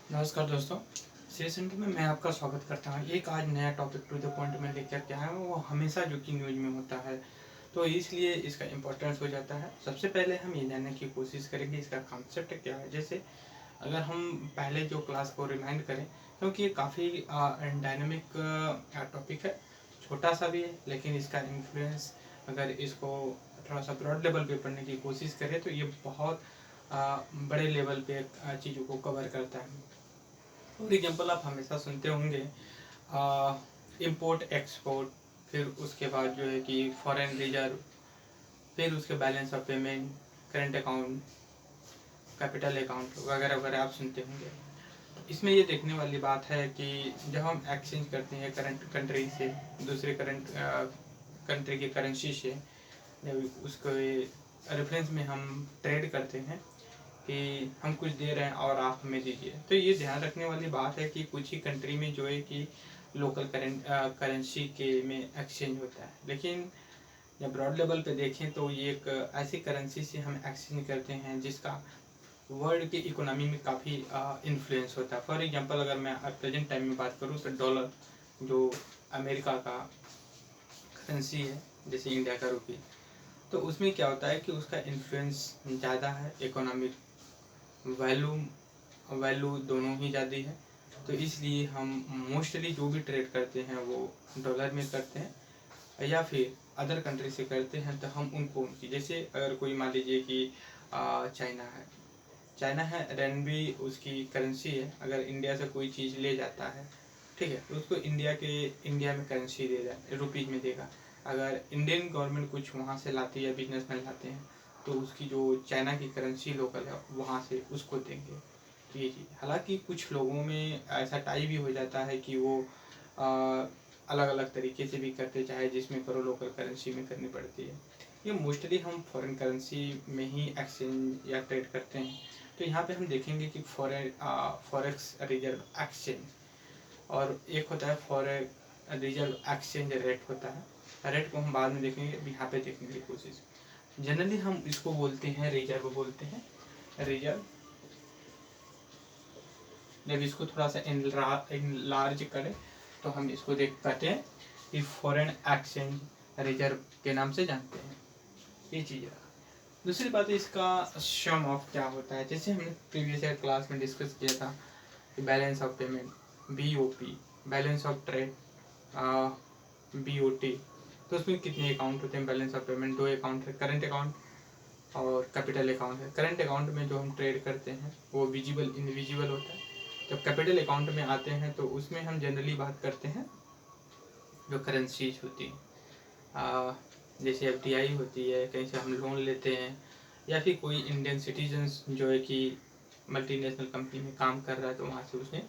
नमस्कार दोस्तों, share centre में मैं आपका स्वागत करता हूँ। एक आज नया टॉपिक टू द पॉइंट में लेकर के आया हूँ। वो हमेशा जो कि न्यूज़ में होता है, तो इसलिए इसका इम्पोर्टेंस हो जाता है। सबसे पहले हम ये जानने की कोशिश करेंगे इसका कॉन्सेप्ट क्या है। जैसे अगर हम पहले जो क्लास को रिमाइंड करें, क्योंकि ये काफ़ी डायनेमिक टॉपिक है, छोटा सा भी है, लेकिन इसका इन्फ्लुएंस अगर इसको थोड़ा सा ब्रॉड लेवल पे पढ़ने की कोशिश करें तो ये बहुत बड़े लेवल पे चीज़ों को कवर करता है। फॉर एग्जाम्पल आप हमेशा सुनते होंगे इंपोर्ट एक्सपोर्ट, फिर उसके बाद जो है कि फॉरेन रिजर्व, फिर उसके balance of payment, current account, capital account वगैरह वगैरह आप सुनते होंगे। इसमें ये देखने वाली बात है कि जब हम एक्सचेंज करते हैं करंट कंट्री से दूसरे करंट कंट्री की करेंसी से, जब उसको रेफरेंस में हम ट्रेड करते हैं कि हम कुछ दे रहे हैं और आप हमें दीजिए, तो ये ध्यान रखने वाली बात है कि कुछ ही कंट्री में जो है कि लोकल करेंसी के में एक्सचेंज होता है। लेकिन जब ब्रॉड लेवल पे देखें तो ये एक ऐसी करेंसी से हम एक्सचेंज करते हैं जिसका वर्ल्ड की इकोनॉमी में काफ़ी इन्फ्लुएंस होता है। फॉर एग्जांपल अगर मैं प्रेजेंट टाइम में बात करूँ तो डॉलर जो अमेरिका का करेंसी है, जैसे इंडिया का रुपये, तो उसमें क्या होता है कि उसका इन्फ्लुएंस ज़्यादा है। इकोनॉमिक वैल्यू वैल्यू दोनों ही ज़्यादा है, तो इसलिए हम मोस्टली जो भी ट्रेड करते हैं वो डॉलर में करते हैं, या फिर अदर कंट्री से करते हैं तो हम उनको उनकी, जैसे अगर कोई मान लीजिए कि चाइना है रेनबी उसकी करेंसी है। अगर इंडिया से कोई चीज़ ले जाता है, ठीक है, तो उसको इंडिया में करेंसी दे रहा रुपीज़ में देगा। अगर इंडियन गवर्नमेंट कुछ वहाँ से लाती है या बिजनेसमैन लाते हैं तो उसकी जो चाइना की करेंसी लोकल है वहाँ से उसको देंगे। तो ये चीज़, हालांकि कुछ लोगों में ऐसा टाई भी हो जाता है कि वो अलग अलग तरीके से भी करते, चाहे जिसमें करो लोकल करेंसी में करनी पड़ती है। ये मोस्टली हम फॉरेन करेंसी में ही एक्सचेंज या ट्रेड करते हैं। तो यहाँ पे हम देखेंगे कि फॉरेक्स रिजर्व एक्सचेंज, और एक होता है फॉरेक्स रिजर्व एक्सचेंज रेट होता है। रेट को हम बाद में देखेंगे, यहाँ पे देखने की कोशिश। जनरली हम इसको बोलते हैं रिजर्व बोलते हैं, रिजर्व। जब इसको थोड़ा सा इनलार्ज करें तो हम इसको देख पाते हैं कि फॉरेन एक्सचेंज रिजर्व के नाम से जानते हैं। ये चीज़ है। दूसरी बात है इसका सम ऑफ क्या होता है। जैसे हमने प्रीवियस ईयर क्लास में डिस्कस किया था कि balance of payment BOP, balance of trade BOT, तो उसमें कितने अकाउंट होते हैं। बैलेंस ऑफ पेमेंट 2 अकाउंट है, करंट अकाउंट और कैपिटल अकाउंट है। करंट अकाउंट में जो हम ट्रेड करते हैं वो विजिबल इनविजिबल होता है। जब कैपिटल अकाउंट में आते हैं तो उसमें हम जनरली बात करते हैं जो करेंसीज होती हैं, जैसे FDI होती है, कहीं से हम लोन लेते हैं, या फिर कोई इंडियन सिटीजन्स जो है कि मल्टीनेशनल कंपनी में काम कर रहा है तो वहाँ से उसने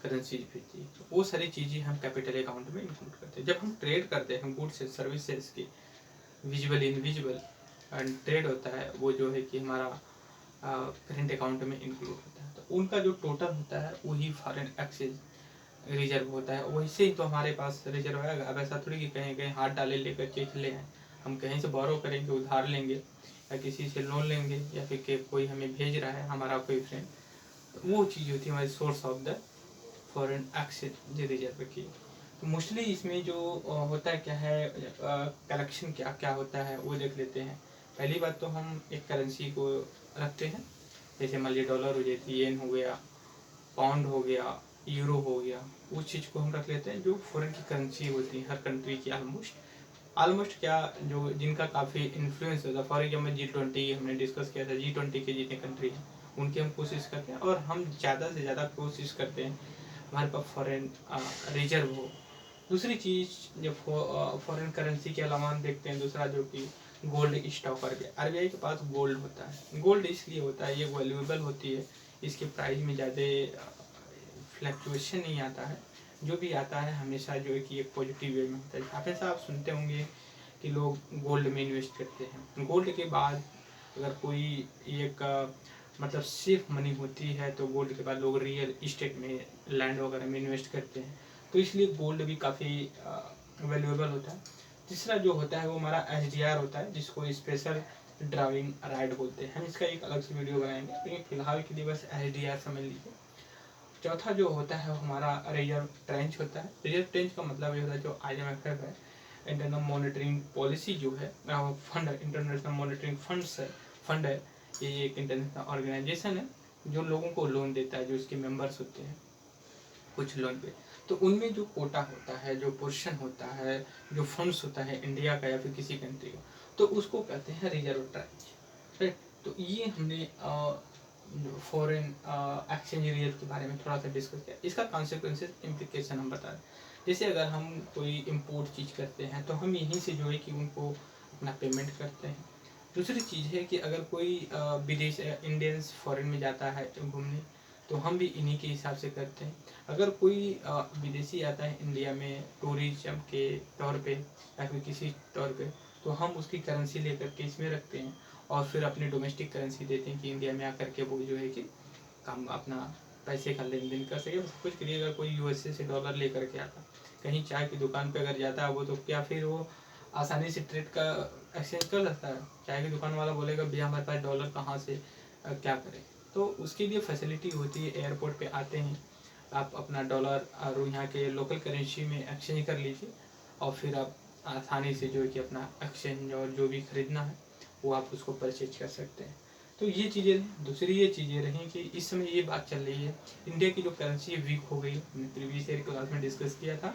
करेंसीज भेजी, तो वो सारी चीज़ें हम कैपिटल अकाउंट में इंक्लूड करते हैं। जब हम ट्रेड करते हैं गुड्स से सर्विसेज की, विजिबल इनविजिबल ट्रेड होता है, वो जो है कि हमारा करेंट अकाउंट में इंक्लूड होता है। तो उनका जो टोटल होता है वही फॉरेन एक्सचेंज रिजर्व होता है। वैसे ही तो हमारे पास रिजर्व है। अब ऐसा थोड़ी कि कहीं कहीं हाथ डाले लेकर के चले आए। हम कहीं से बोरो करेंगे, उधार लेंगे, या किसी से लोन लेंगे, या फिर कोई हमें भेज रहा है हमारा कोई फ्रेंड, तो वो चीज़ होती है हमारी source of the foreign exchange reserve की। तो मोस्टली इसमें जो होता है क्या है, कलेक्शन क्या क्या होता है वो देख लेते हैं। पहली बात तो हम एक करेंसी को रखते हैं, जैसे मान लीजिए डॉलर हो जाती है, येन हो गया, पाउंड हो गया, यूरो हो गया, उस चीज़ को हम रख लेते हैं जो फॉरेन की करेंसी होती है हर कंट्री की। ऑलमोस्ट क्या, जो जिनका काफ़ी इन्फ्लुएंस होता है। फॉर एग्जाम्पल G20 हमने डिस्कस किया था, G20 के जितने कंट्री हैं उनकी हम कोशिश करते हैं, और हम ज़्यादा से ज़्यादा कोशिश करते हैं हमारे पास फॉरेन रिजर्व हो। दूसरी चीज़ जब फॉरेन करेंसी के अलावा हम देखते हैं, दूसरा जो कि गोल्ड स्टॉक RBI के पास गोल्ड होता है। गोल्ड इसलिए होता है, ये वैल्यूएबल होती है, इसके प्राइस में ज़्यादा फ्लक्चुएशन नहीं आता है। जो भी आता है हमेशा जो है कि एक पॉजिटिव वे में होता है। हमेशा आप सुनते होंगे कि लोग गोल्ड में इन्वेस्ट करते हैं। गोल्ड के बाद अगर कोई एक मतलब सेफ मनी होती है तो गोल्ड के बाद लोग रियल इस्टेट में, लैंड वगैरह में इन्वेस्ट करते हैं, तो इसलिए गोल्ड भी काफ़ी वैल्यूएबल होता है। तीसरा जो होता है वो हमारा SDR होता है, जिसको स्पेशल ड्राइविंग राइट बोलते हैं। हम इसका एक अलग से वीडियो बनाएंगे, लेकिन फिलहाल के लिए बस SDR समझ लीजिए। चौथा जो होता है वो हमारा रिजर्व ट्रेंच होता है। रिजर्व ट्रेंच का मतलब ये होता है जो IMF है, इंटरनल मॉनिटरिंग पॉलिसी जो है, फंड इंटरनेशनल मॉनिटरिंग फंड है, ये एक इंटरनेशनल ऑर्गेनाइजेशन है जो लोगों को लोन देता है, जो इसके मेंबर्स होते हैं कुछ लोन पे। तो उनमें जो कोटा होता है, जो पोर्शन होता है, जो फंड्स होता है इंडिया का या फिर किसी कंट्री का, तो उसको कहते हैं रिजर्व ट्रेंच, राइट। तो ये हमने फॉरेन एक्सचेंज रिजर्व के बारे में थोड़ा सा डिस्कस किया। इसका कॉन्सिक्वेंसेस इम्प्लीकेशन हम बता रहे हैं। जैसे अगर हम कोई इम्पोर्ट चीज़ करते हैं तो हम यहीं से जो है कि उनको अपना पेमेंट करते हैं। दूसरी चीज़ है कि अगर कोई विदेश इंडियंस फॉरेन में जाता है घूमने, तो हम भी इन्हीं के हिसाब से करते हैं। अगर कोई विदेशी आता है इंडिया में टूरिज्म के तौर पे या फिर किसी तौर पे, तो हम उसकी करेंसी लेकर के इसमें रखते हैं और फिर अपनी डोमेस्टिक करेंसी देते हैं कि इंडिया में आकर के वो जो है कि काम अपना पैसे का लेन देन कर सके। सब कुछ के लिए अगर कोई USA से डॉलर लेकर के आता, कहीं चाय की दुकान पे अगर जाता है वो, तो क्या फिर वो आसानी से ट्रेड का एक्सचेंज कर सकता है? चाय की दुकान वाला बोलेगा भैया हमारे पास डॉलर कहाँ से क्या करें? तो उसके लिए फैसिलिटी होती है। एयरपोर्ट पे आते हैं, आप अपना डॉलर और यहाँ के लोकल करेंसी में एक्सचेंज कर लीजिए और फिर आप आसानी से जो है कि अपना एक्सचेंज और जो भी खरीदना है वो आप उसको परचेज कर सकते हैं। तो ये चीज़ें, दूसरी ये चीज़ें रहीं कि इस समय ये बात चल रही है इंडिया की जो करेंसी वीक हो गई। हमने प्रीवियस ईयर क्लास में डिस्कस किया था,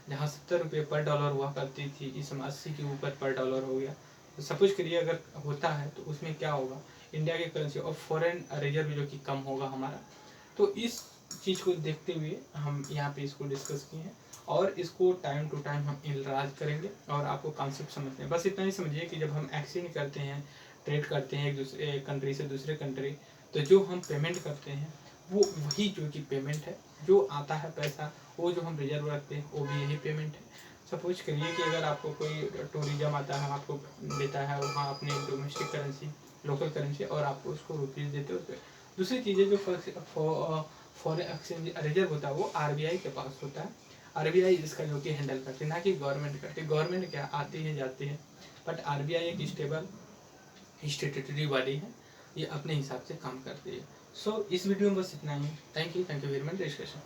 जहाँ 70 रुपये पर डॉलर हुआ करती थी, इस समय 80 के ऊपर पर डॉलर हो गया। तो सपोज करिए अगर होता है तो उसमें क्या होगा, इंडिया की करेंसी और फॉरेन रिजर्व जो कि कम होगा हमारा। तो इस चीज़ को देखते हुए हम यहाँ पे इसको डिस्कस किए हैं और इसको टाइम टू टाइम हम इलाज करेंगे और आपको कॉन्सेप्ट समझते हैं। बस इतना ही समझिए कि जब हम एक्सचेंज करते हैं, ट्रेड करते हैं एक दूसरे कंट्री से दूसरे कंट्री, तो जो हम पेमेंट करते हैं वो वही जो कि पेमेंट है, जो आता है पैसा वो जो हम रिजर्व रखते हैं वो भी यही पेमेंट है। सपोज करिए कि अगर आपको कोई टूरिज्म आता है, आपको देता है वहाँ अपने डोमेस्टिक करेंसी, लोकल करेंसी, और आपको उसको रुपीज़ देते हो। तो दूसरी चीज़ें जो फॉरेन एक्सचेंज रिजर्व होता है वो RBI के पास होता है। RBI इसका जो कि हैंडल करती है, ना कि गवर्नमेंट करती है। गवर्नमेंट क्या आती है जाती है, बट RBI एक स्टेबल स्टेटरी बॉडी है, ये अपने हिसाब से काम करती है। सो इस वीडियो में बस इतना ही। Thank you very much discussion.